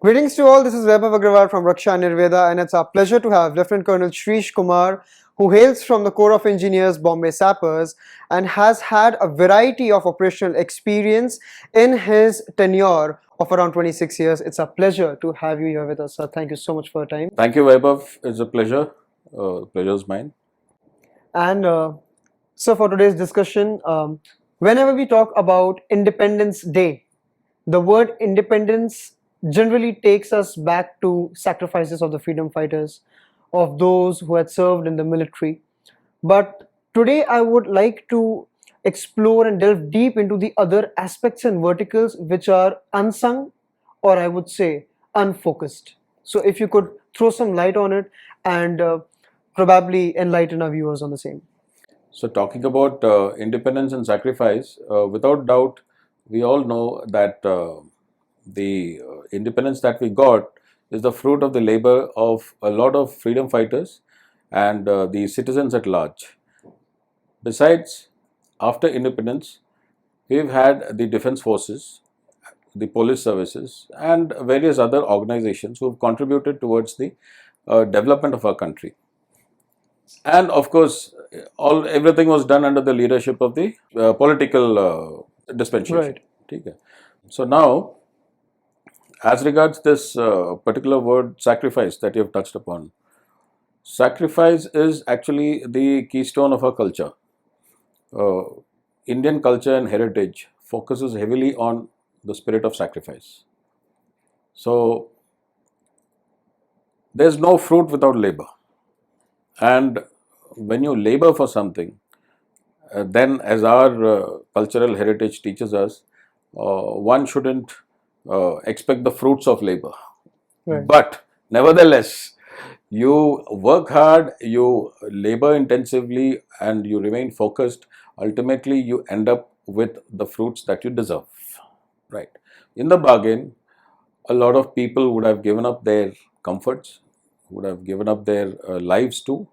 Greetings to all, this is Vaibhav Agrawal from Raksha Anirveda, and it's our pleasure to have Lieutenant Colonel Shreesh Kumar, who hails from the Corps of Engineers, Bombay Sappers, and has had a variety of operational experience in his tenure of around 26 years. It's a pleasure to have you here with us, sir. Thank you so much for your time. Thank you, Vaibhav. It's a pleasure. Pleasure's mine. And so, for today's discussion, whenever we talk about Independence Day, the word independence generally takes us back to sacrifices of the freedom fighters, of those who had served in the military. But today I would like to explore and delve deep into the other aspects and verticals which are unsung, or I would say unfocused. So, if you could throw some light on it and probably enlighten our viewers on the same. So, talking about independence and sacrifice, without doubt, we all know that the independence that we got is the fruit of the labor of a lot of freedom fighters and the citizens at large. Besides, after independence, we've had the defense forces, the police services, and various other organizations who have contributed towards the development of our country. And of course, everything was done under the leadership of the political dispensation. Right. Okay. So now, as regards this particular word sacrifice that you have touched upon, sacrifice is actually the keystone of our culture. Indian culture and heritage focuses heavily on the spirit of sacrifice. So there's no fruit without labor. And when you labor for something, then as our cultural heritage teaches us, one shouldn't expect the fruits of labor. Right. But nevertheless, you work hard, you labor intensively, and you remain focused. Ultimately, you end up with the fruits that you deserve. Right. In the bargain, a lot of people would have given up their comforts, would have given up their lives too,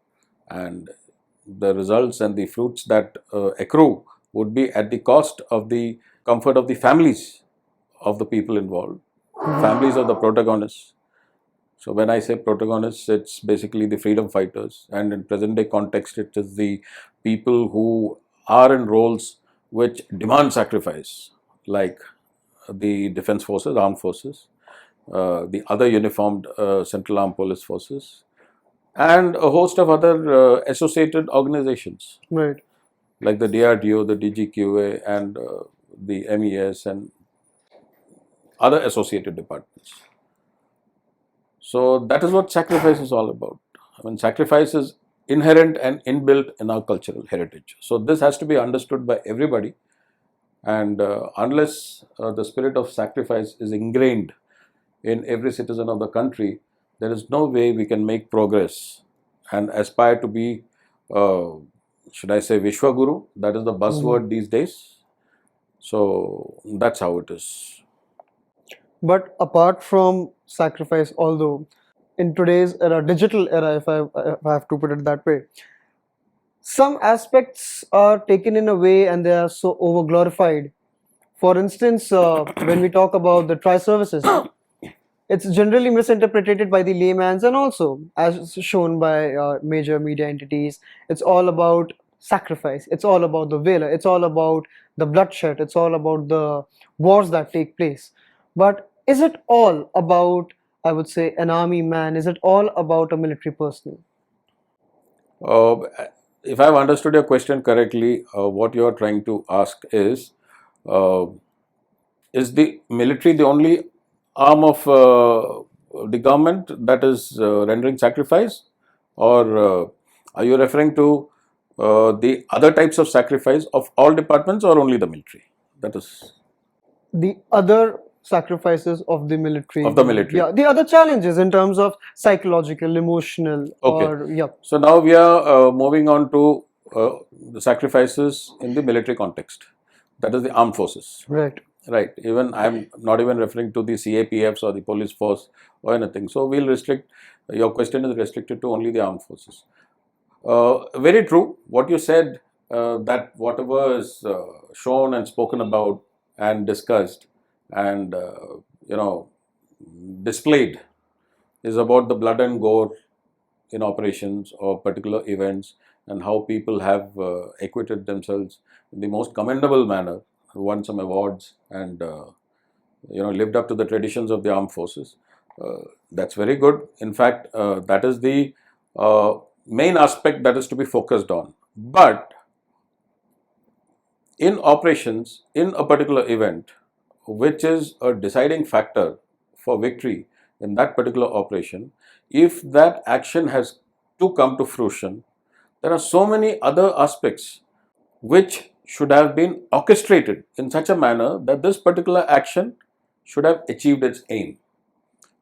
and the results and the fruits that accrue would be at the cost of the comfort of the families of the people involved, families of the protagonists. So when I say protagonists, it's basically the freedom fighters, and in present day context, it is the people who are in roles which demand sacrifice, like the defense forces, armed forces, the other uniformed central armed police forces, and a host of other associated organizations Right. like the DRDO, the DGQA, and the MES, and other associated departments. So that is what sacrifice is all about. I mean, sacrifice is inherent and inbuilt in our cultural heritage. So this has to be understood by everybody, and unless the spirit of sacrifice is ingrained in every citizen of the country, there is no way we can make progress and aspire to be, should I say, Vishwaguru? That is the buzzword these days. So that's how it is. But apart from sacrifice, although in today's era, digital era, if I have to put it that way, some aspects are taken in a way and they are so over glorified. For instance, when we talk about the tri services, it's generally misinterpreted by the layman's, and also as shown by major media entities, it's all about sacrifice, it's all about the valor, it's all about the bloodshed, it's all about the wars that take place. But is it all about, I would say, an army man? Is it all about a military personnel? Uh, if I've understood your question correctly, what you are trying to ask uh, is the military the only arm of the government that is rendering sacrifice, or are you referring to the other types of sacrifice of all departments, or only the military? That is The other sacrifices of the military. of the military. Yeah, the other challenges in terms of psychological, emotional, Okay. or yeah. So now we are moving on to the sacrifices in the military context. That is the armed forces. Right. Right. Even I'm not even referring to the CAPFs or the police force or anything. So we'll restrict. Your question is restricted to only the armed forces. Very true. What you said, that whatever is shown and spoken about and discussed, and displayed is about the blood and gore in operations or particular events, and how people have acquitted themselves in the most commendable manner, won some awards, and lived up to the traditions of the armed forces. That's very good. In fact, that is the main aspect that is to be focused on. But in operations, in a particular event, which is a deciding factor for victory in that particular operation, if that action has to come to fruition, there are so many other aspects which should have been orchestrated in such a manner that this particular action should have achieved its aim.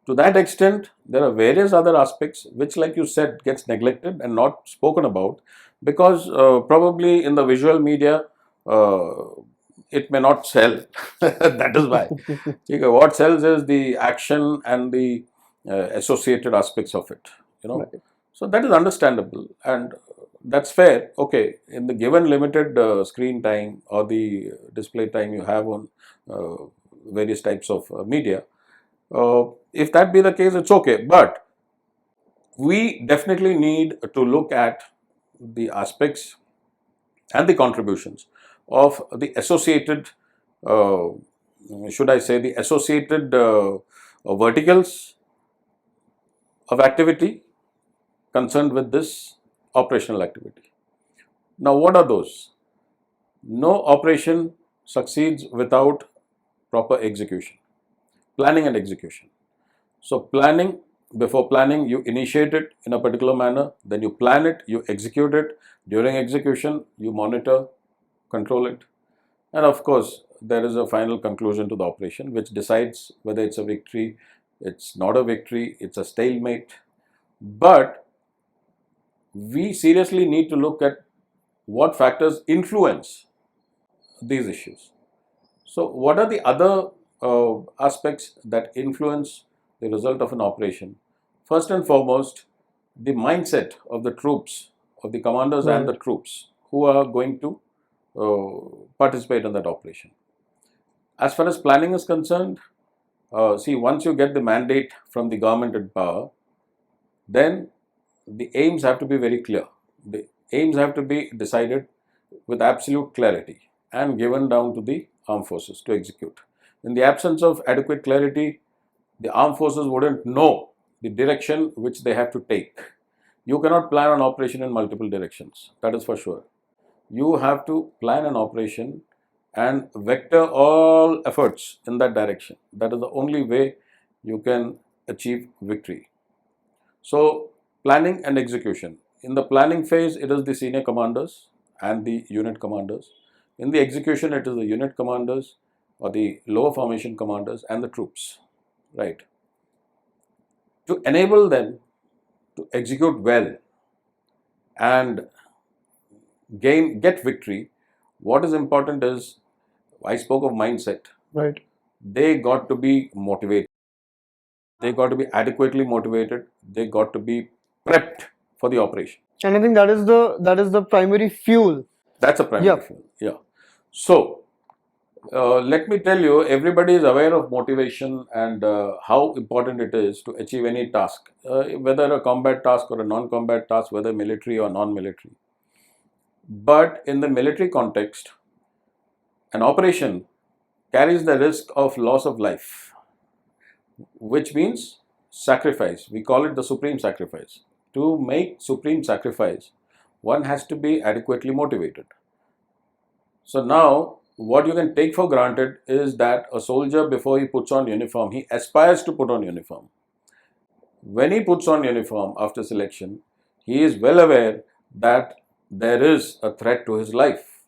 To that extent, there are various other aspects which, like you said, gets neglected and not spoken about, because probably in the visual media uh, it may not sell. That is why. Okay, what sells is the action and the associated aspects of it. Right. So that is understandable and that's fair. Okay, in the given limited screen time or the display time you have on uh, various types of media, if that be the case, it's okay. But we definitely need to look at the aspects and the contributions of the associated, uh, should I say, the associated verticals of activity concerned with this operational activity. Now, what are those? No operation succeeds without proper execution, planning and execution. So planning, before planning, you initiate it in a particular manner, then you plan it, you execute it. During execution, you monitor, control it. And of course, there is a final conclusion to the operation which decides whether it's a victory, it's not a victory, it's a stalemate. But we seriously need to look at what factors influence these issues. So, what are the other aspects that influence the result of an operation? First and foremost, the mindset of the troops, of the commanders and the Right. troops who are going to participate in that operation. As far as planning is concerned, see, once you get the mandate from the government in power, then the aims have to be very clear. The aims have to be decided with absolute clarity and given down to the armed forces to execute. In the absence of adequate clarity, the armed forces wouldn't know the direction which they have to take. You cannot plan an operation in multiple directions, that is for sure. You have to plan an operation and vector all efforts in that direction. That is the only way you can achieve victory. So, planning and execution. In the planning phase, it is the senior commanders and the unit commanders. In the execution, it is the unit commanders or the lower formation commanders and the troops, right? To enable them to execute well and get victory, what is important is, I spoke of mindset. Right. They got to be motivated. They got to be adequately motivated. They got to be prepped for the operation. And I think that is the primary fuel. That's a primary Yep. fuel. Yeah. So, let me tell you, everybody is aware of motivation and how important it is to achieve any task, whether a combat task or a non-combat task, whether military or non-military. But in the military context, an operation carries the risk of loss of life, which means sacrifice. We call it the supreme sacrifice. To make supreme sacrifice, one has to be adequately motivated. So now, what you can take for granted is that a soldier, before he puts on uniform, he aspires to put on uniform. When he puts on uniform after selection, he is well aware that there is a threat to his life.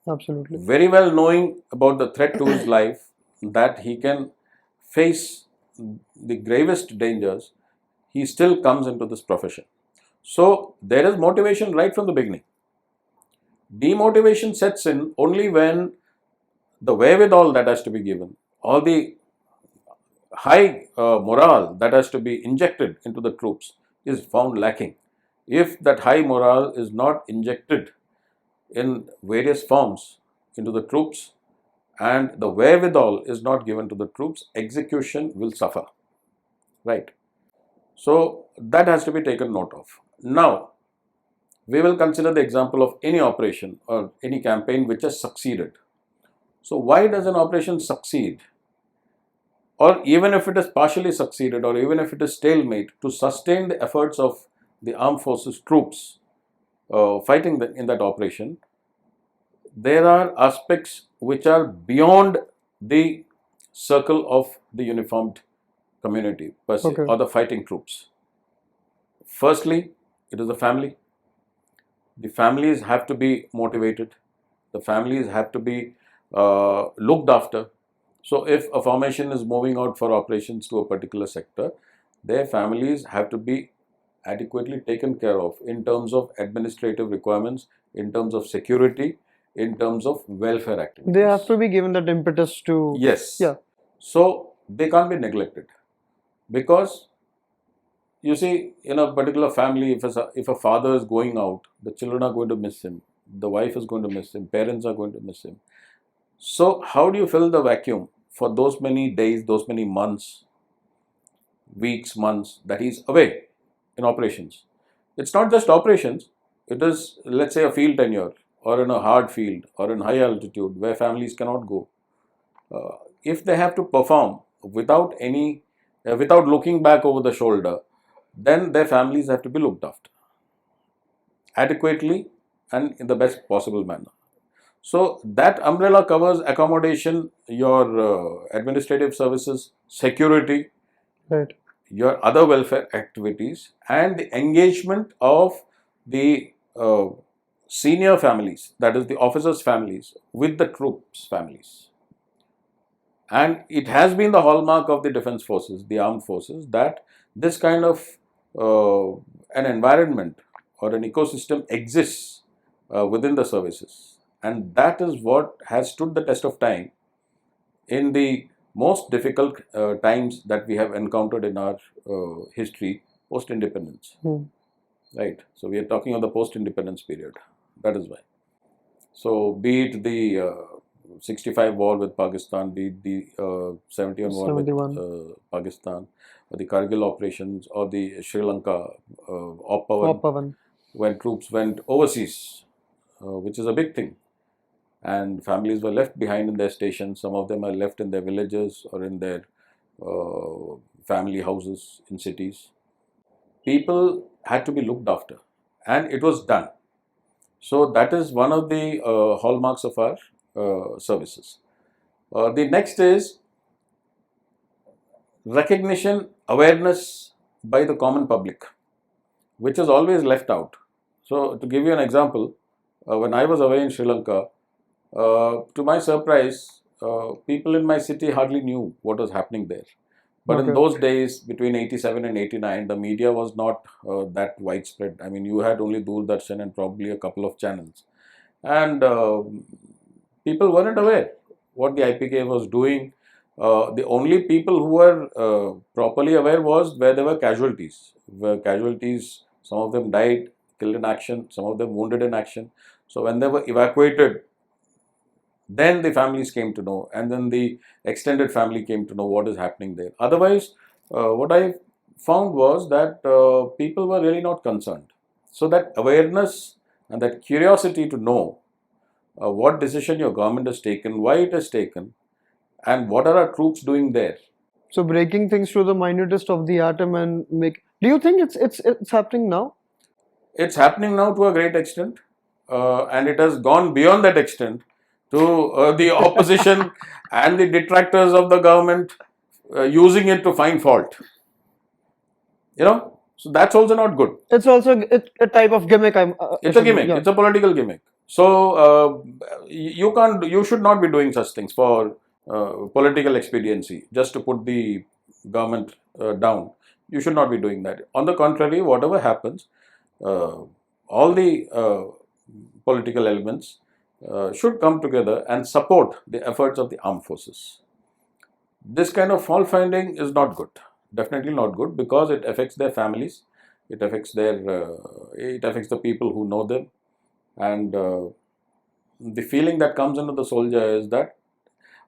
Absolutely. Very well knowing about the threat to his life, that he can face the gravest dangers, he still comes into this profession. So there is motivation right from the beginning. Demotivation sets in only when the wherewithal that has to be given, all the high morale that has to be injected into the troops is found lacking. If that high morale is not injected in various forms into the troops and the wherewithal is not given to the troops, execution will suffer. right? So that has to be taken note of. Now, we will consider the example of any operation or any campaign which has succeeded. So why does an operation succeed? Or even if it is partially succeeded, or even if it is stalemate, to sustain the efforts of the armed forces troops fighting in that operation, there are aspects which are beyond the circle of the uniformed community per se, Okay. or the fighting troops. Firstly, it is the family. The families have to be motivated. The families have to be looked after. So, if a formation is moving out for operations to a particular sector, their families have to be adequately taken care of in terms of administrative requirements, in terms of security, in terms of welfare They have activities. to be given that impetus to, Yes. yeah, So, they can't be neglected, because you see, in a particular family, if a father is going out, the children are going to miss him, the wife is going to miss him, parents are going to miss him. So, how do you fill the vacuum for those many days, those many months, weeks, months that he's away in operations? It's not just operations, it is, let's say, a field tenure, or in a hard field, or in high altitude where families cannot go. If they have to perform without looking back over the shoulder, then their families have to be looked after adequately and in the best possible manner. So that umbrella covers accommodation, your administrative services, security, right. your other welfare activities, and the engagement of the senior families, that is the officers' families, with the troops' families. And it has been the hallmark of the defense forces, the armed forces, that this kind of an environment or an ecosystem exists within the services. And that is what has stood the test of time in the most difficult times that we have encountered in our history post independence. Hmm. Right. So we are talking of the post independence period. That is why. So, be it the 65 war with Pakistan, be it the 71 war with 71. Pakistan, or the Kargil operations, or the Sri Lanka op Pavan. when troops went overseas, which is a big thing. And families were left behind in their stations. Some of them are left in their villages or in their family houses in cities. People had to be looked after, and it was done. So that is one of the hallmarks of our services. The next is recognition, awareness by the common public, which is always left out. So to give you an example, when I was away in Sri Lanka, to my surprise, people in my city hardly knew what was happening there. But in Okay. those days, between 87 and 89, the media was not that widespread. I mean, you had only Doordarshan and probably a couple of channels. And people weren't aware what the IPK was doing. The only people who were properly aware was where there were casualties. Where casualties, some of them died, killed in action, some of them wounded in action. So when they were evacuated, then the families came to know, and then the extended family came to know what is happening there. Otherwise, what I found was that people were really not concerned. So that awareness and that curiosity to know what decision your government has taken, why it has taken, and what are our troops doing there. So breaking things to the minutest of the atom and make. Do you think it's happening now? It's happening now to a great extent, and it has gone beyond that extent to the opposition and the detractors of the government using it to find fault. So that's also not good. It's also a type of gimmick. I'm It's a assuming. gimmick. Yeah. It's a political gimmick. So you can't. You should not be doing such things for political expediency, just to put the government down. You should not be doing that. On the contrary, whatever happens, uh, all the political elements should come together and support the efforts of the armed forces. This kind of fault finding is not good. Definitely not good, because it affects their families. It affects the people who know them, and the feeling that comes into the soldier is that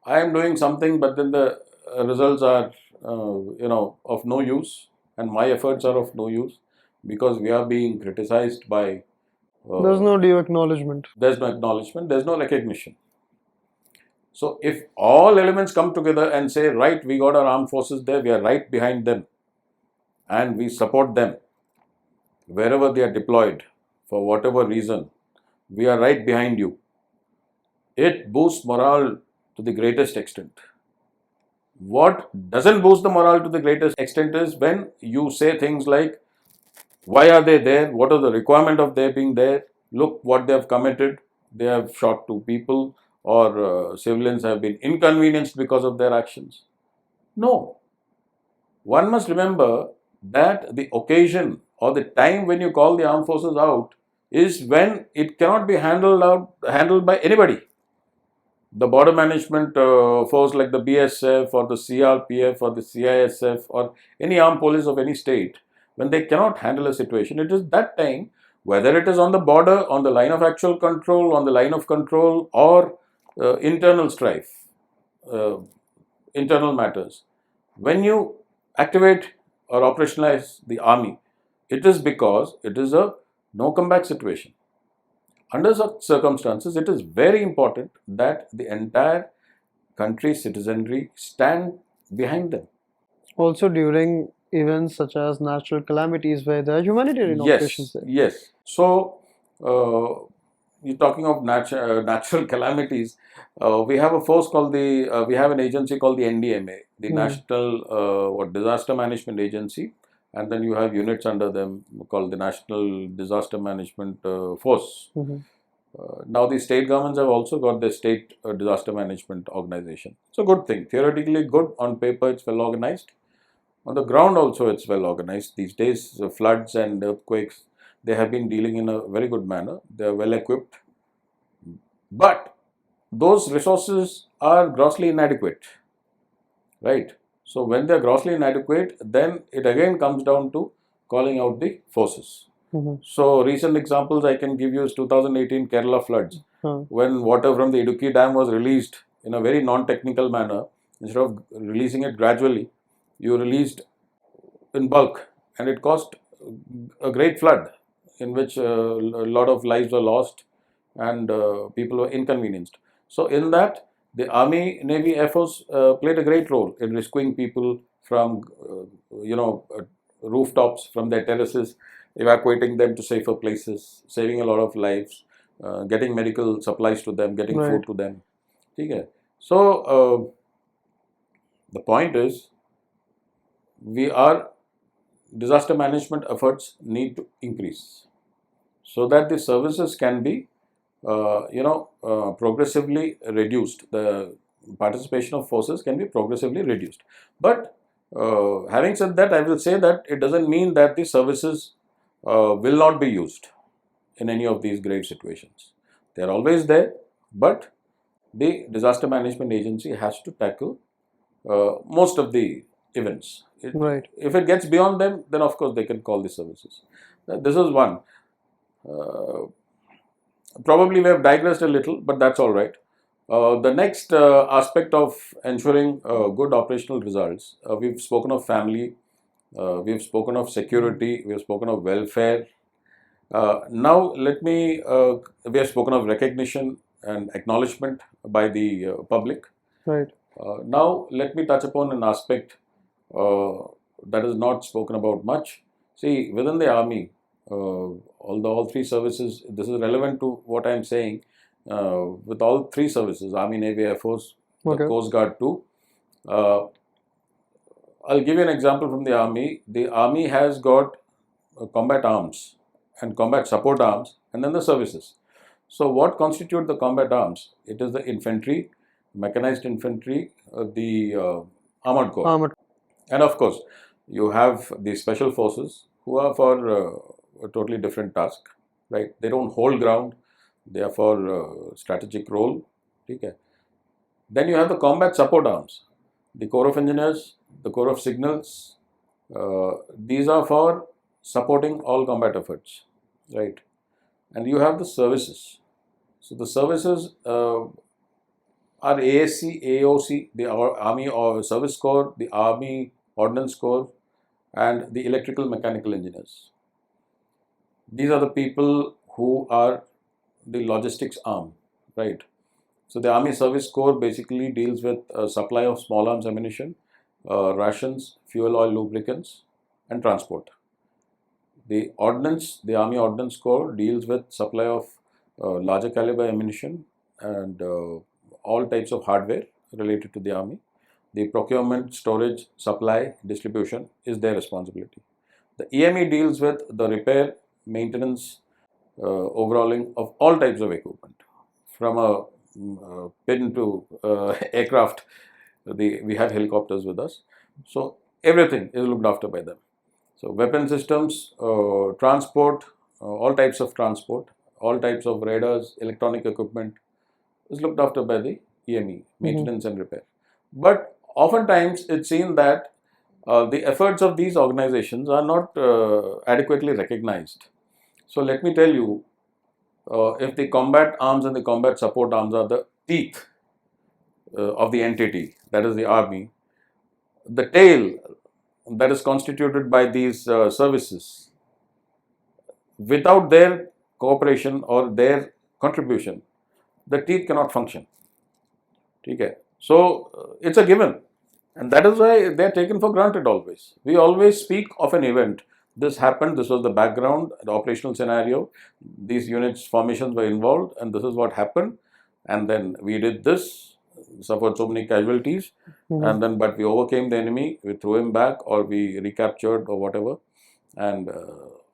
I am doing something, but then the results are, of no use, and my efforts are of no use because we are being criticized by. There's Uh, no due acknowledgement. there's no acknowledgement. There's no recognition. So if all elements come together and say, right, we got our armed forces there, we are right behind them, and we support them wherever they are deployed for whatever reason, we are right behind you. It boosts morale to the greatest extent. What doesn't boost the morale to the greatest extent is when you say things like, why are they there? What are the requirement of their being there? Look what they have committed. They have shot two people, or civilians have been inconvenienced because of their actions. No. One must remember that the occasion or the time when you call the armed forces out is when it cannot be handled by anybody. The border management force like the BSF or the CRPF or the CISF or any armed police of any state, when they cannot handle a situation, it is that time, whether it is on the border, on the line of actual control, on the line of control, or internal strife, uh, internal matters. When you activate or operationalize the army, it is because it is a no comeback situation. Under such circumstances, it is very important that the entire country's citizenry stand behind them. Also during events such as natural calamities where there are humanitarian operations Yes, there. yes. So, you're talking of natural calamities. We have a force called we have an agency called the NDMA, the Hmm. National Disaster Management Agency, and then you have units under them called the National Disaster Management Force. Hmm. Now the state governments have also got their state disaster management organization. It's a good thing. Theoretically good, on paper it's well organized. On the ground also it's well organized. These days floods and earthquakes, they have been dealing in a very good manner. They are well equipped. But those resources are grossly inadequate, right? So when they are grossly inadequate, then it again comes down to calling out the forces. Hmm. So recent examples I can give you is 2018 Kerala floods, when water from the Idukki dam was released in a very non-technical manner. Instead of releasing it gradually, you released in bulk, and it caused a great flood in which a lot of lives were lost and people were inconvenienced. So in that, the Army, Navy, Air Force played a great role in rescuing people from, rooftops, from their terraces, evacuating them to safer places, saving a lot of lives, getting medical supplies to them, getting Right. food to them. Okay. So the point is, we are disaster management efforts need to increase so that the services can be, progressively reduced. The participation of forces can be progressively reduced. But having said that, I will say that it doesn't mean that the services will not be used in any of these grave situations. They are always there, but the disaster management agency has to tackle most of the events. Right. If it gets beyond them, then of course they can call the services. This is one. Uh, Probably we have digressed a little, but that's all right. The next aspect of ensuring good operational results, we've spoken of family, we've spoken of security, we've spoken of welfare. Now, we have spoken of recognition and acknowledgement by the public. Right. Now, let me touch upon an aspect uh, that is not spoken about much. See, within the army, all three services, this is relevant to what I am saying. With all three services, Army, Navy, Air Force, the Okay. Coast Guard too. Uh, I'll give you an example from the army. The army has got combat arms and combat support arms, and then the services. So, what constitute the combat arms? It is the infantry, mechanized infantry, the armored corps. Armored. And of course, you have the special forces who are for a totally different task, right? They don't hold ground, they are for strategic role. Okay. Then you have the combat support arms, the Corps of Engineers, the Corps of Signals. These are for supporting all combat efforts, right? And you have the services. So the services our ASC, AOC, the Army or Service Corps, the Army Ordnance Corps, and the electrical mechanical engineers. These are the people who are the logistics arm, right? So the Army Service Corps basically deals with supply of small arms ammunition, rations, fuel oil lubricants, and transport. The Ordnance, the Army Ordnance Corps deals with supply of larger caliber ammunition and all types of hardware related to the Army. The procurement, storage, supply, distribution is their responsibility. The EME deals with the repair, maintenance, overhauling of all types of equipment, from a pin to aircraft. We have helicopters with us, so everything is looked after by them. So weapon systems, transport, all types of transport, all types of radars, electronic equipment is looked after by the EME, maintenance and repair. But oftentimes it's seen that the efforts of these organizations are not adequately recognized. So let me tell you, if the combat arms and the combat support arms are the teeth of the entity, that is the army, the tail that is constituted by these services, without their cooperation or their contribution, the teeth cannot function. Okay? So it's a given, and that is why they are taken for granted always. We always speak of an event. This happened, this was the background, the operational scenario, these units formations were involved, and this is what happened, and then we did this, suffered so many casualties, and then but we overcame the enemy, we threw him back, or we recaptured or whatever, and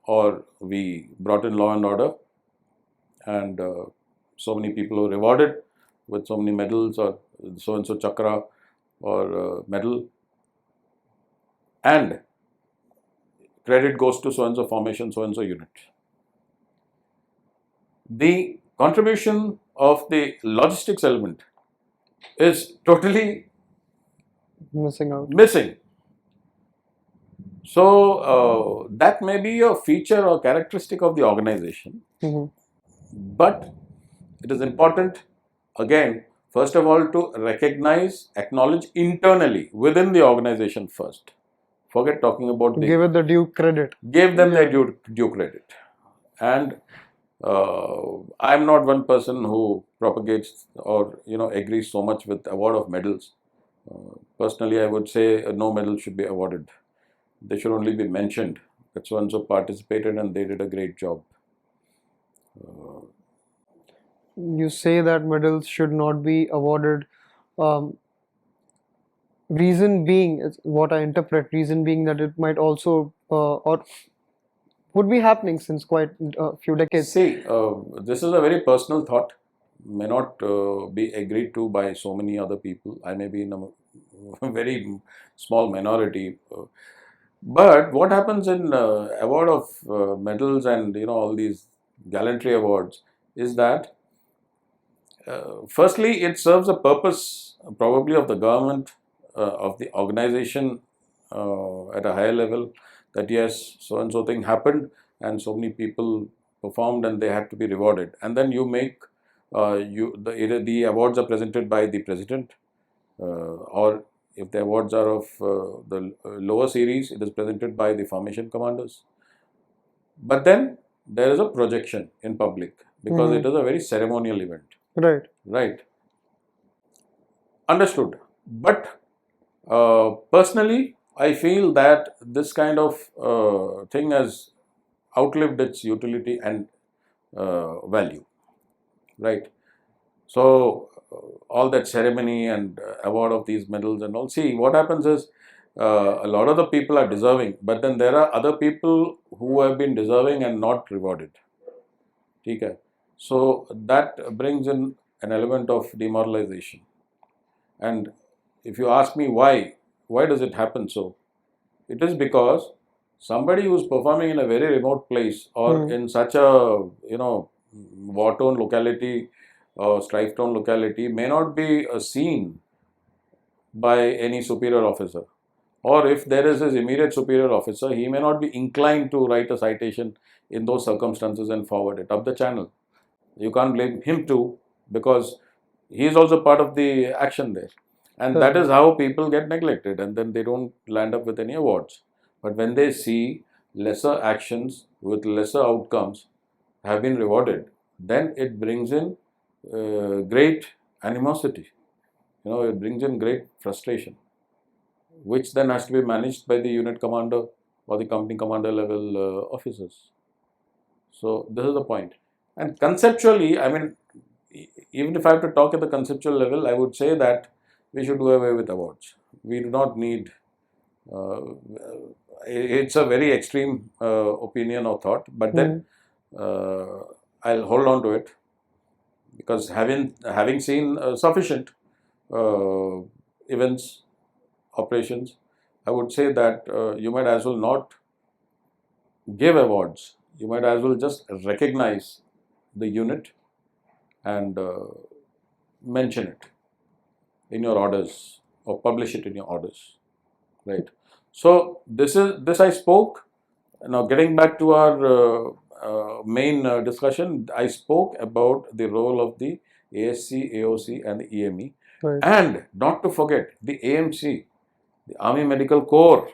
or we brought in law and order, and so many people were rewarded with so many medals or so and so chakra or medal, and credit goes to so and so formation, so and so unit. The contribution of the logistics element is totally Missing out. missing. So that may be a feature or characteristic of the organization, but it is important, again, first of all, to recognize, acknowledge internally within the organization first. Forget talking about Give it the due credit. Give them their due credit. And I'm not one person who propagates or agrees so much with award of medals. Personally, I would say no medal should be awarded. They should only be mentioned that so and so participated and they did a great job. You say that medals should not be awarded. Reason being, is what I interpret, reason being that it might also or would be happening since quite a few decades. See, this is a very personal thought, may not be agreed to by so many other people. I may be in a very small minority. But what happens in award of medals and all these gallantry awards is that firstly it serves a purpose probably of the government, of the organization at a higher level, that yes, so and so thing happened and so many people performed and they had to be rewarded, and then you make the awards are presented by the president, or if the awards are of the lower series, it is presented by the formation commanders. But then there is a projection in public because it is a very ceremonial event. Right. Right. Understood. But personally, I feel that this kind of thing has outlived its utility and value. Right. So all that ceremony and award of these medals and all. See, what happens is a lot of the people are deserving, but then there are other people who have been deserving and not rewarded. Okay. So that brings in an element of demoralization. And if you ask me why does it happen so? It is because somebody who is performing in a very remote place or in such a war-torn locality or strife-torn locality may not be seen by any superior officer. Or if there is his immediate superior officer, he may not be inclined to write a citation in those circumstances and forward it up the channel. You can't blame him too, because He is also part of the action there. And that is Certainly. how people get neglected and then they don't land up with any awards. But when they see lesser actions with lesser outcomes have been rewarded, then it brings in great animosity. It brings in great frustration, which then has to be managed by the unit commander or the company commander level officers. So this is the point. And conceptually, I mean, even if I have to talk at the conceptual level, I would say that we should do away with awards. We do not need. Uh, it's a very extreme opinion or thought, but then Hmm. uh, I'll hold on to it because having seen sufficient uh, events, operations, I would say that you might as well not give awards. You might as well just recognize the unit and mention it in your orders or publish it in your orders, right? So this I spoke. Now getting back to our main discussion, I spoke about the role of the ASC, AOC, and the EME, Right. and not to forget the AMC, the Army Medical Corps.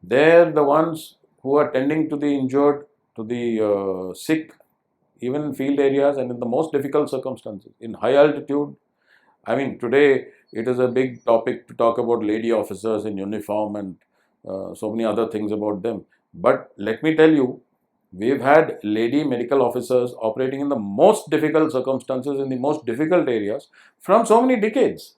They're the ones who are tending to the injured, to the sick, even in field areas and in the most difficult circumstances, in high altitude. I mean, today it is a big topic to talk about lady officers in uniform and so many other things about them. But let me tell you, we've had lady medical officers operating in the most difficult circumstances, in the most difficult areas, from so many decades.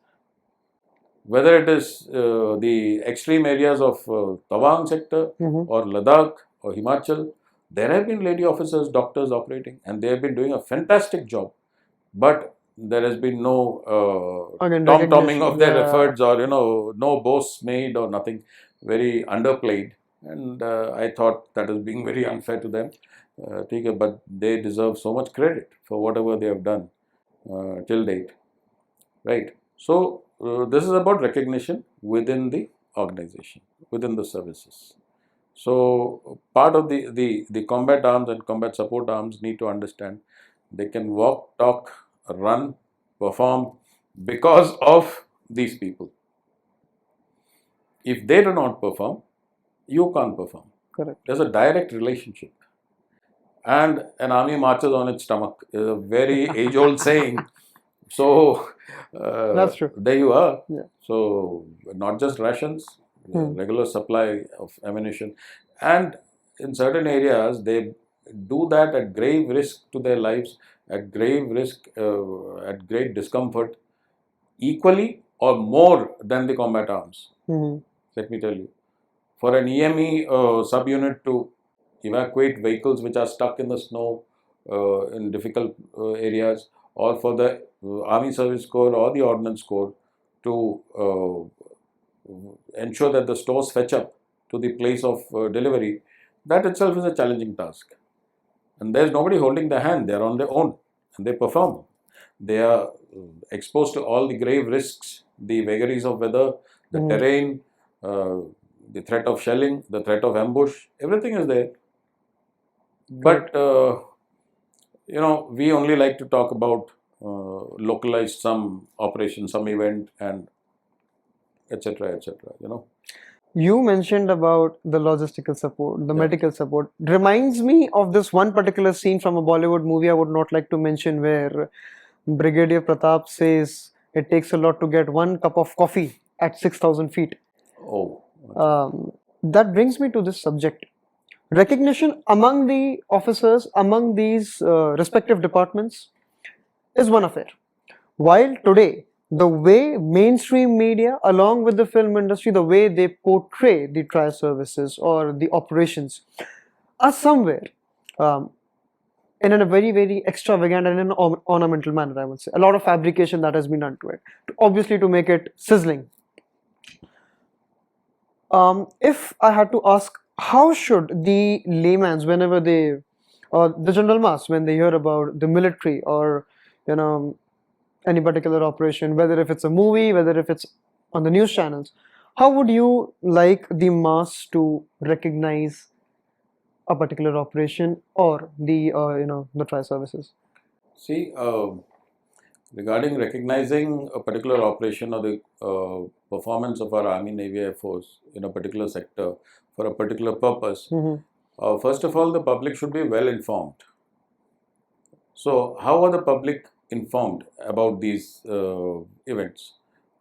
Whether it is the extreme areas of Tawang sector Hmm. or Ladakh or Himachal, there have been lady officers, doctors operating, and they have been doing a fantastic job. But there has been no Again, tom-tomming recognition. of their Yeah. efforts, or no boasts made or nothing. Very underplayed, and I thought that is being very unfair to them. But they deserve so much credit for whatever they have done till date, right? So this is about recognition within the organization, within the services. So part of the combat arms and combat support arms need to understand they can walk, talk, run, perform because of these people. If they do not perform, you can't perform. Correct. There's a direct relationship. And an army marches on its stomach is a very age-old saying. So That's true. there you are. Yeah. So not just rations, Hmm. regular supply of ammunition, and in certain areas they do that at grave risk to their lives, at grave risk, at great discomfort, equally or more than the combat arms. Hmm. Let me tell you, for an EME subunit to evacuate vehicles which are stuck in the snow in difficult areas, or for the Army Service Corps or the Ordnance Corps to ensure that the stores fetch up to the place of delivery, that itself is a challenging task. And there's nobody holding their hand, they're on their own and they perform. They are exposed to all the grave risks, the vagaries of weather, the Hmm. terrain, the threat of shelling, the threat of ambush, everything is there. Correct. But we only like to talk about localized some operation, some event, and etc. etc. You mentioned about the logistical support, the Yeah. medical support. Reminds me of this one particular scene from a Bollywood movie I would not like to mention, where Brigadier Pratap says it takes a lot to get one cup of coffee at 6,000 feet. Oh, okay. Um, that brings me to this subject. Recognition among the officers, among these respective departments, is one affair. While today, the way mainstream media, along with the film industry, the way they portray the trial services or the operations, are somewhere um, in a very, very extravagant and in an ornamental manner, I would say. A lot of fabrication that has been done to it, obviously to make it sizzling. If I had to ask, how should the layman's, whenever they, or the general mass, when they hear about the military or, you know, any particular operation, whether if it's a movie, whether if it's on the news channels, how would you like the mass to recognize a particular operation or the, the trial services? See, Regarding recognizing a particular operation or the performance of our Army, Navy, Air Force in a particular sector for a particular purpose, first of all, the public should be well informed. So, how are the public informed about these events?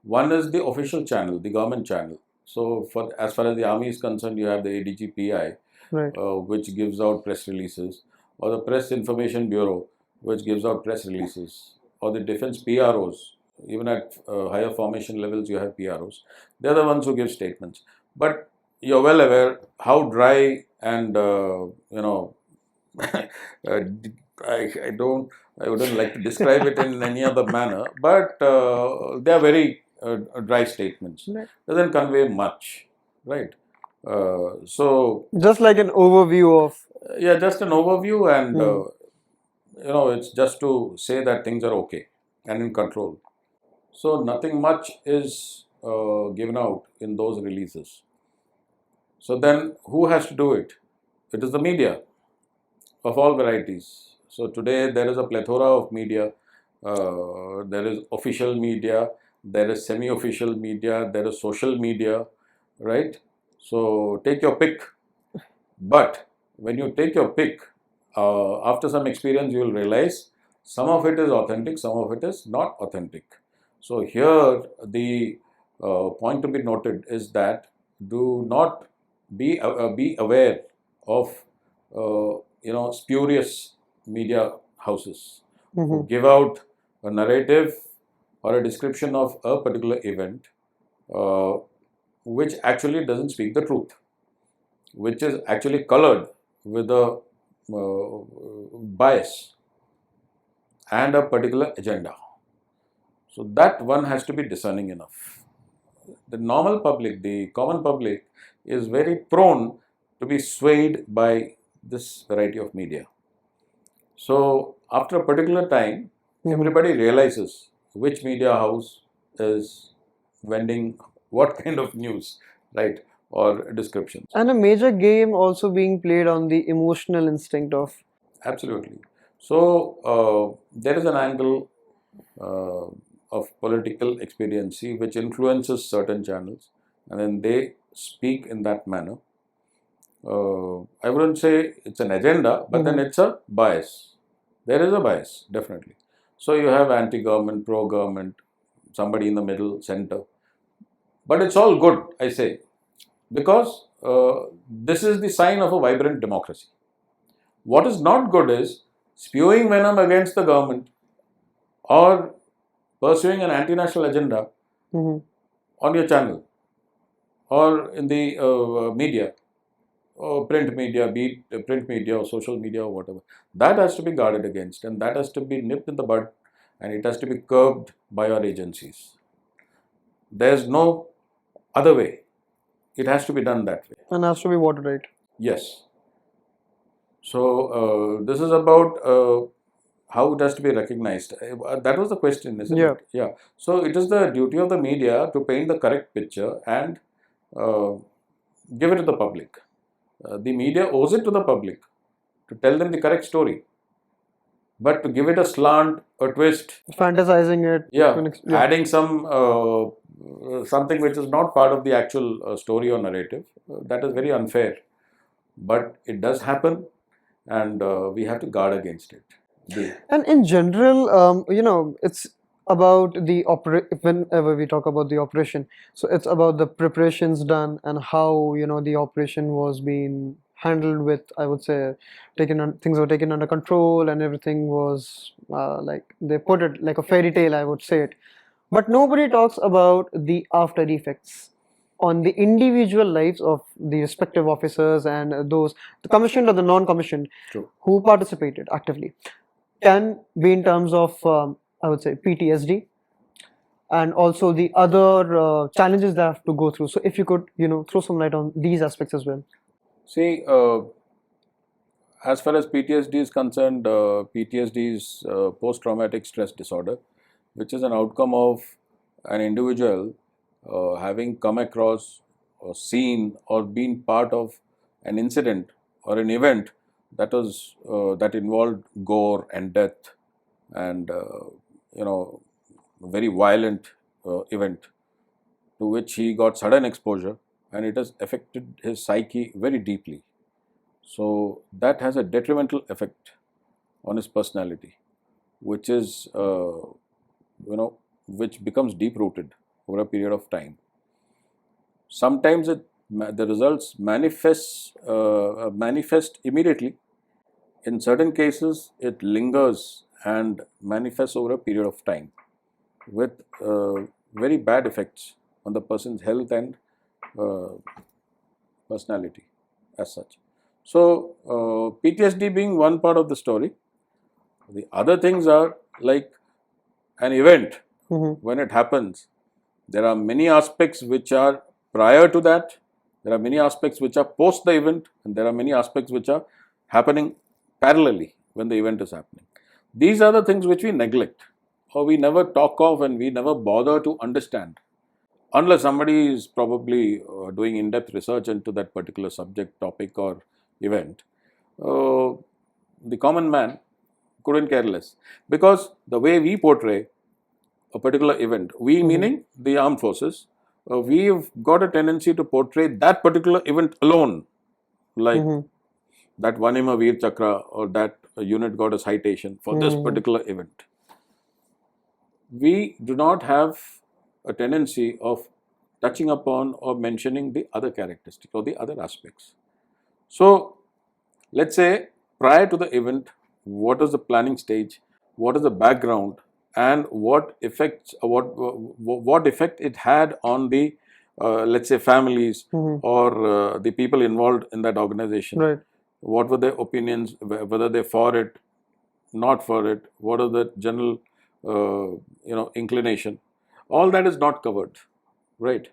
One is the official channel, the government channel. So, for as far as the army is concerned, you have the ADGPI, Right. which gives out press releases, or the Press Information Bureau, which gives out press releases, or the defense PROs. Even at higher formation levels, you have PROs. They're the ones who give statements. But you're well aware how dry and uh, I don't, I wouldn't like to describe it in any other manner, but they are very dry statements. Right. Doesn't convey much, right? So Just like an overview of. yeah, just an overview, and it's just to say that things are okay and in control. So nothing much is given out in those releases. So then, who has to do it? It is the media of all varieties. So today there is a plethora of media. There is official media, there is semi-official media, there is social media, right? So take your pick. But when you take your pick, after some experience, you will realize some of it is authentic, some of it is not authentic. So here the point to be noted is that do not be aware of spurious media houses who give out a narrative or a description of a particular event uh, which actually doesn't speak the truth, which is actually colored with a bias and a particular agenda. So that one has to be discerning enough. The normal public, the common public, is very prone to be swayed by this variety of media. So after a particular time, everybody realizes which media house is vending what kind of news, right, or descriptions. And a major game also being played on the emotional instinct of. Absolutely. So there is an angle uh, of political expediency which influences certain channels, and then they speak in that manner. I wouldn't say it's an agenda, but then it's a bias. There is a bias, definitely. So you have anti-government, pro-government, somebody in the middle, center. But it's all good, I say, because this is the sign of a vibrant democracy. What is not good is spewing venom against the government or pursuing an anti-national agenda on your channel or in the media, or print media, be it print media or social media or whatever. That has to be guarded against, and that has to be nipped in the bud, and it has to be curbed by our agencies. There's no other way. It has to be done that way. And has to be water right. Yes. So this is about how it has to be recognized. That was the question, isn't Yeah. it? Yeah. So it is the duty of the media to paint the correct picture and uh, give it to the public. The media owes it to the public to tell them the correct story, but to give it a slant, a twist, Fantasizing it. yeah, Yeah. adding something which is not part of the actual story or narrative, that is very unfair. But it does happen, and we have to guard against it. And in general, it's about the whenever we talk about the operation, so it's about the preparations done and how the operation was being handled with, I would say, things were taken under control and everything was like they put it like a fairy tale, I would say it. But nobody talks about the after effects on the individual lives of the respective officers and those, the commissioned or the non-commissioned, True. who participated actively. Can be in terms of, I would say, PTSD and also the other challenges they have to go through. So if you could, throw some light on these aspects as well. See, as far as PTSD is concerned, PTSD is post-traumatic stress disorder, which is an outcome of an individual having come across or seen or been part of an incident or an event that involved gore and death and very violent event to which he got sudden exposure, and it has affected his psyche very deeply. So that has a detrimental effect on his personality, which is which becomes deep rooted over a period of time. Sometimes the results manifest immediately. In certain cases, it lingers and manifests over a period of time with very bad effects on the person's health and uh, personality as such. So, PTSD being one part of the story, the other things are like an event. When it happens, there are many aspects which are prior to that, there are many aspects which are post the event, and there are many aspects which are happening parallelly when the event is happening. These are the things which we neglect, or we never talk of, and we never bother to understand, unless somebody is probably doing in-depth research into that particular subject, topic, or event. Uh, the common man couldn't care less, because the way we portray a particular event, we meaning the armed forces, we've got a tendency to portray that particular event alone, like that won him a Veer Chakra, or that unit got a citation for this particular event. We do not have a tendency of touching upon or mentioning the other characteristics or the other aspects. So, let's say prior to the event, what is the planning stage, what is the background, and what effects, what effect it had on the let's say families or the people involved in that organization. Right. What were their opinions, whether they for it, not for it, what are the general inclination. All that is not covered, right?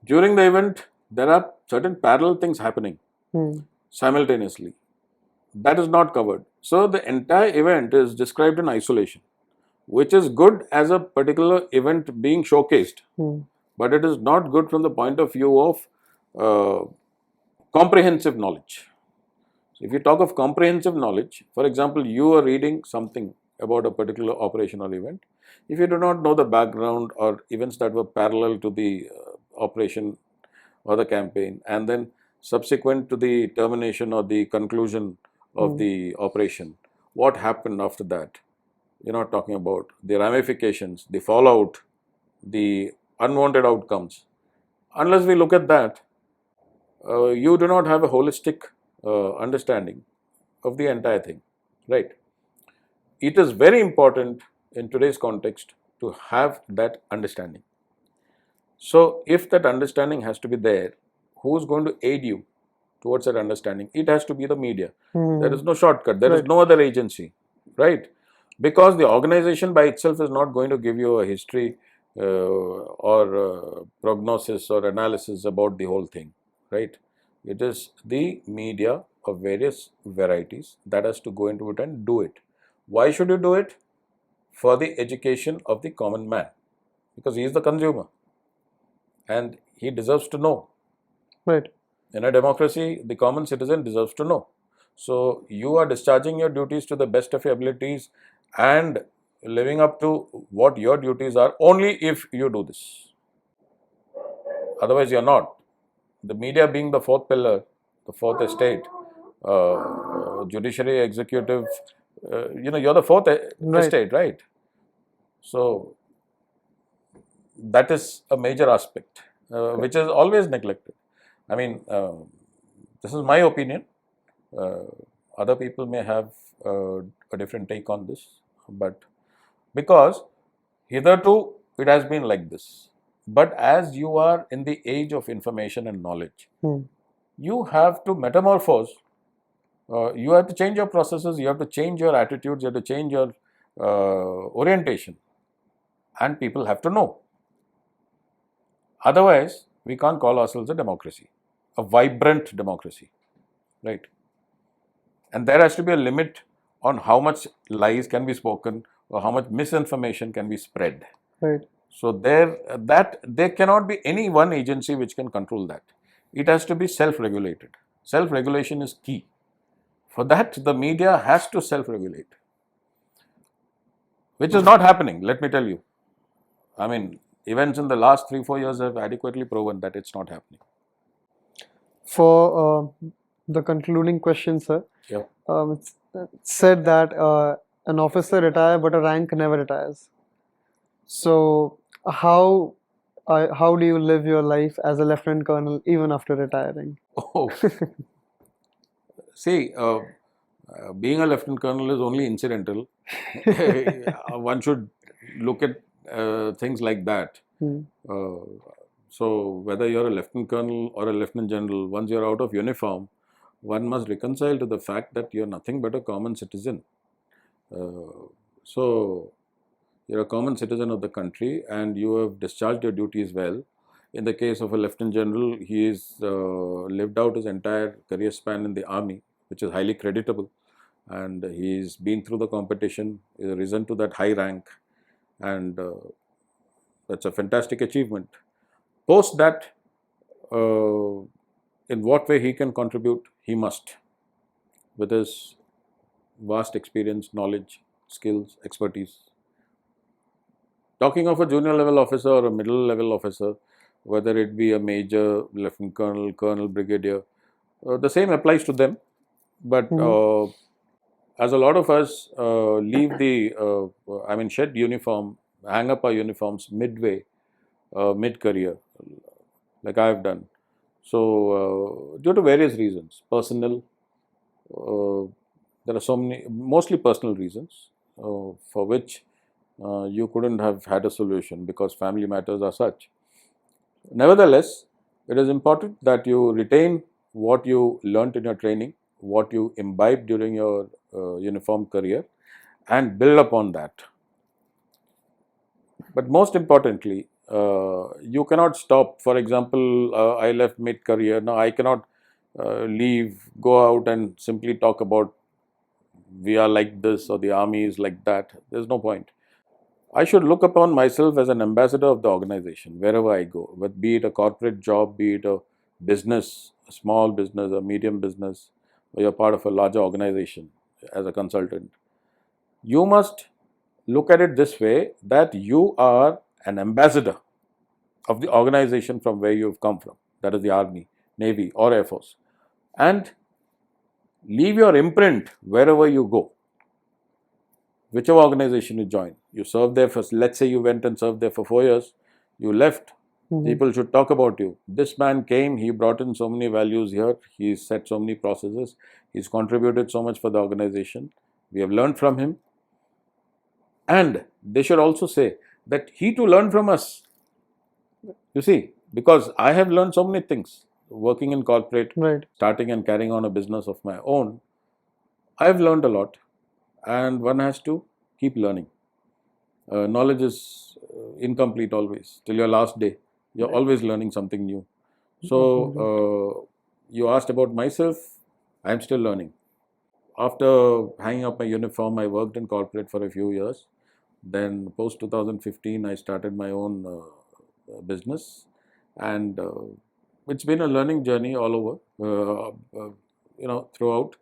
During the event, there are certain parallel things happening simultaneously. That is not covered. So the entire event is described in isolation, which is good as a particular event being showcased, but it is not good from the point of view of comprehensive knowledge. So if you talk of comprehensive knowledge, for example, you are reading something about a particular operation or event. If you do not know the background or events that were parallel to the operation or the campaign, and then subsequent to the termination or the conclusion of the operation, what happened after that? You're not talking about the ramifications, the fallout, the unwanted outcomes. Unless we look at that, you do not have a holistic understanding of the entire thing, right? It is very important in today's context to have that understanding. So, if that understanding has to be there, who's going to aid you towards that understanding? It has to be the media. There is no shortcut, there is no other agency, right? Because the organization by itself is not going to give you a history or prognosis or analysis about the whole thing, right? It is the media of various varieties that has to go into it and do it. Why should you do it? For the education of the common man, because he is the consumer and he deserves to know. Right. In a democracy, the common citizen deserves to know. So, you are discharging your duties to the best of your abilities and living up to what your duties are only if you do this. Otherwise, you're not. The media being the fourth pillar, the fourth estate, judiciary, executive, you're the fourth estate, right? So, that is a major aspect which is always neglected. I mean, this is my opinion. Other people may have a different take on this, but because hitherto it has been like this. But as you are in the age of information and knowledge, you have to metamorphose. You have to change your processes, you have to change your attitudes, you have to change your orientation, and people have to know. Otherwise, we can't call ourselves a democracy, a vibrant democracy, right? And there has to be a limit on how much lies can be spoken or how much misinformation can be spread. Right. So there cannot be any one agency which can control that. It has to be self-regulated. Self-regulation is key. For that, the media has to self-regulate. which is not happening, let me tell you. I mean, events in the last 3-4 years have adequately proven that it's not happening. For the concluding question, sir, Yeah. it's said that an officer retires, but a rank never retires. So, how how do you live your life as a lieutenant colonel even after retiring? Oh, see, being a lieutenant colonel is only incidental. One should look at things like that. Hmm. Uh, so, whether you're a lieutenant colonel or a lieutenant general, once you're out of uniform, one must reconcile to the fact that you're nothing but a common citizen. So, you're a common citizen of the country and you have discharged your duties well. In the case of a lieutenant general, he has lived out his entire career span in the army, which is highly creditable. And he's been through the competition, he's risen to that high rank, and that's a fantastic achievement. Post that, in what way he can contribute, he must, with his vast experience, knowledge, skills, expertise. Talking of a junior level officer or a middle level officer, whether it be a major, lieutenant colonel, colonel, brigadier, the same applies to them. But Mhm. as a lot of us leave the, shed uniform, hang up our uniforms midway, mid career, like I have done. So, due to various reasons, personal, there are so many, mostly personal reasons for which you couldn't have had a solution because family matters are such. Nevertheless, it is important that you retain what you learnt in your training, what you imbibed during your uniform career, and build upon that. But most importantly, you cannot stop. For example, I left mid career. Now I cannot leave, go out and simply talk about we are like this or the army is like that. There's no point. I should look upon myself as an ambassador of the organization wherever I go, be it a corporate job, be it a business, a small business, a medium business, or you're part of a larger organization as a consultant. You must look at it this way that you are an ambassador of the organization from where you've come from, that is the Army, Navy, or Air Force, and leave your imprint wherever you go. Whichever organization you join, you serve there for, let's say you went and served there for 4 years, you left, Mhm. people should talk about you. This man came, he brought in so many values here, he set so many processes, he's contributed so much for the organization, we have learned from him. And they should also say that he too learned from us. You see, because I have learned so many things working in corporate, Right. starting and carrying on a business of my own. I've learned a lot, and one has to keep learning. Knowledge is incomplete always till your last day. You're Right. always learning something new. So, you asked about myself. I'm still learning. After hanging up my uniform, I worked in corporate for a few years. Then, post 2015, I started my own business, and it's been a learning journey all over, throughout.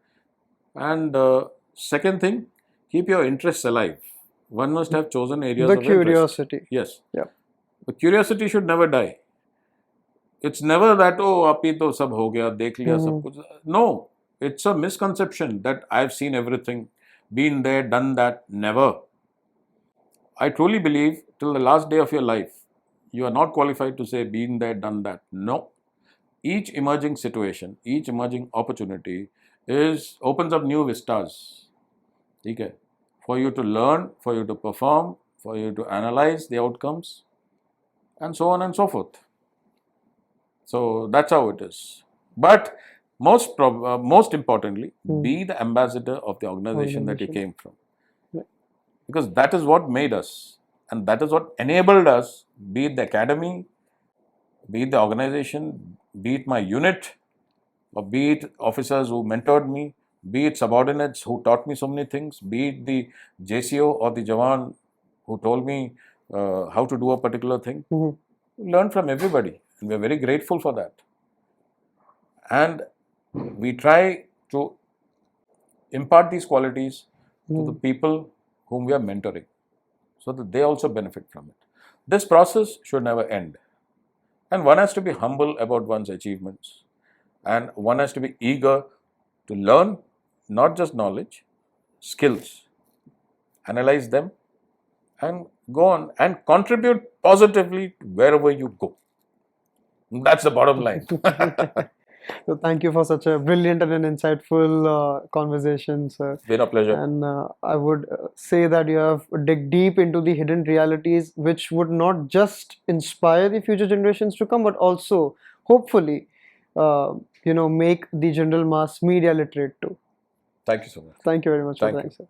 And second thing, keep your interests alive. One must have chosen areas The of interest. curiosity. Yes, Yeah. the curiosity should never die. It's never that, oh, api to sab ho gaya, dekh liya sab Mhm. kuch. No, it's a misconception that I've seen everything, been there, done that. Never. I truly believe till the last day of your life, you are not qualified to say been there, done that. No. Each emerging situation, each emerging opportunity opens up new vistas. Okay. For you to learn, for you to perform, for you to analyze the outcomes, and so on and so forth. So that's how it is. But most importantly, Hmm. be the ambassador of the organization that you Organization. came from, Right. because that is what made us, and that is what enabled us. Be it the academy, be it the organization, be it my unit, or be it officers who mentored me, be it subordinates who taught me so many things, be it the JCO or the Jawan who told me how to do a particular thing. Mhm. Learn from everybody, and we're very grateful for that. And we try to impart these qualities to the Mhm. people whom we are mentoring. so that they also benefit from it. This process should never end. And one has to be humble about one's achievements. And one has to be eager to learn not just knowledge, skills, analyze them, and go on and contribute positively wherever you go. That's the bottom line. So thank you for such a brilliant and an insightful conversation, sir. Been a pleasure. And I would say that you have dig deep into the hidden realities, which would not just inspire the future generations to come, but also hopefully, make the general mass media literate too. Thank you so much. Thank you very much for Thank that, you. sir.